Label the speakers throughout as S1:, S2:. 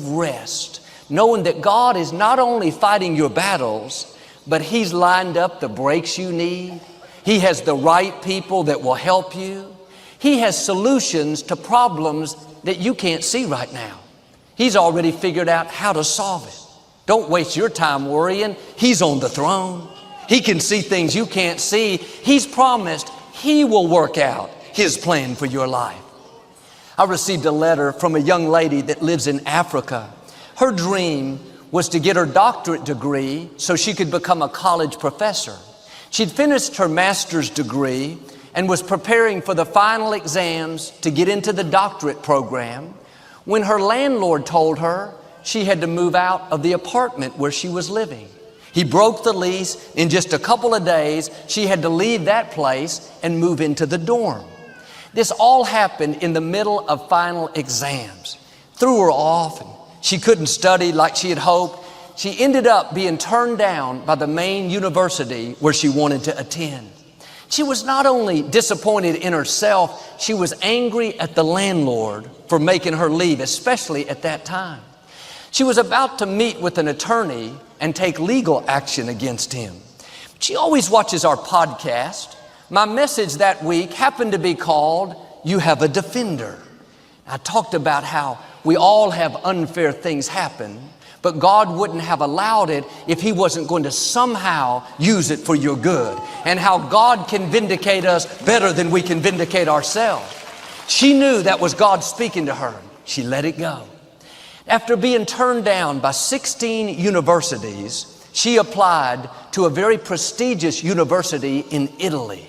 S1: rest, knowing that God is not only fighting your battles, but He's lined up the breaks you need. He has the right people that will help you. He has solutions to problems that you can't see right now. He's already figured out how to solve it. Don't waste your time worrying. He's on the throne. He can see things you can't see. He's promised He will work out His plan for your life. I received a letter from a young lady that lives in Africa. Her dream was to get her doctorate degree so she could become a college professor. She'd finished her master's degree and was preparing for the final exams to get into the doctorate program when her landlord told her she had to move out of the apartment where she was living. He broke the lease. In just a couple of days, she had to leave that place and move into the dorm. This all happened in the middle of final exams. Threw her off, and she couldn't study like she had hoped. She ended up being turned down by the main university where she wanted to attend. She was not only disappointed in herself, she was angry at the landlord for making her leave, especially at that time. She was about to meet with an attorney and take legal action against him. She always watches our podcast. My message that week happened to be called, "You Have a Defender." I talked about how we all have unfair things happen, but God wouldn't have allowed it if He wasn't going to somehow use it for your good, and how God can vindicate us better than we can vindicate ourselves. She knew that was God speaking to her. She let it go. After being turned down by 16 universities, she applied to a very prestigious university in Italy.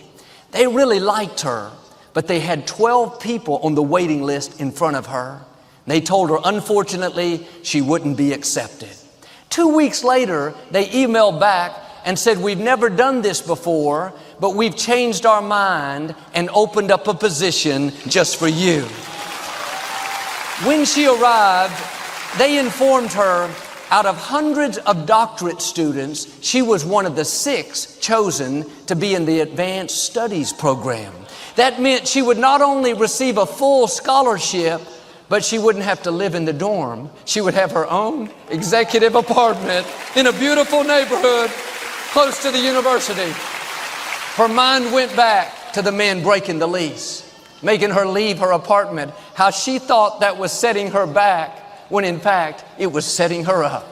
S1: They really liked her, but they had 12 people on the waiting list in front of her. They told her, unfortunately, she wouldn't be accepted. 2 weeks later, they emailed back and said, "We've never done this before, but we've changed our mind and opened up a position just for you." When she arrived, they informed her out of hundreds of doctorate students, she was one of the 6 chosen to be in the advanced studies program. That meant she would not only receive a full scholarship, but she wouldn't have to live in the dorm. She would have her own executive apartment in a beautiful neighborhood close to the university. Her mind went back to the man breaking the lease, making her leave her apartment, how she thought that was setting her back, when in fact it was setting her up.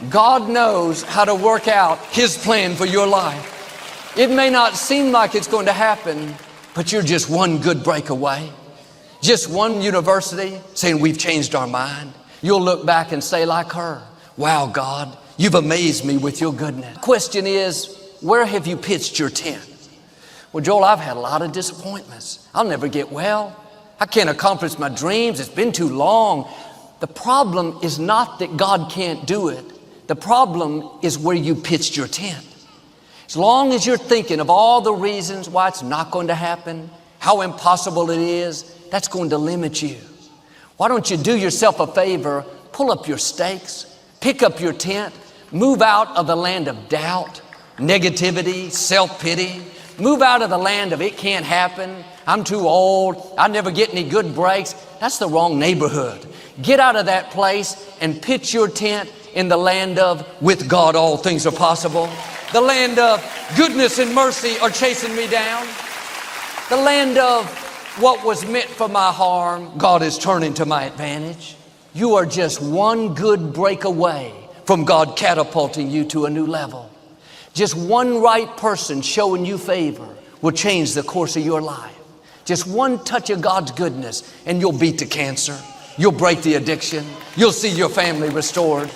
S1: God knows how to work out His plan for your life. It may not seem like it's going to happen, but you're just one good break away. Just one university saying, "We've changed our mind." You'll look back and say like her, "Wow, God, you've amazed me with your goodness." The question is, where have you pitched your tent? "Well, Joel, I've had a lot of disappointments. I'll never get well. I can't accomplish my dreams. It's been too long." The problem is not that God can't do it. The problem is where you pitched your tent. As long as you're thinking of all the reasons why it's not going to happen, how impossible it is, that's going to limit you. Why don't you do yourself a favor, pull up your stakes, pick up your tent, move out of the land of doubt, negativity, self-pity. Move out of the land of "it can't happen, I'm too old, I never get any good breaks." That's the wrong neighborhood. Get out of that place and pitch your tent in the land of "with God all things are possible." The land of "goodness and mercy are chasing me down." The land of "what was meant for my harm, God is turning to my advantage." You are just one good break away from God catapulting you to a new level. Just one right person showing you favor will change the course of your life. Just one touch of God's goodness and you'll beat the cancer. You'll break the addiction. You'll see your family restored.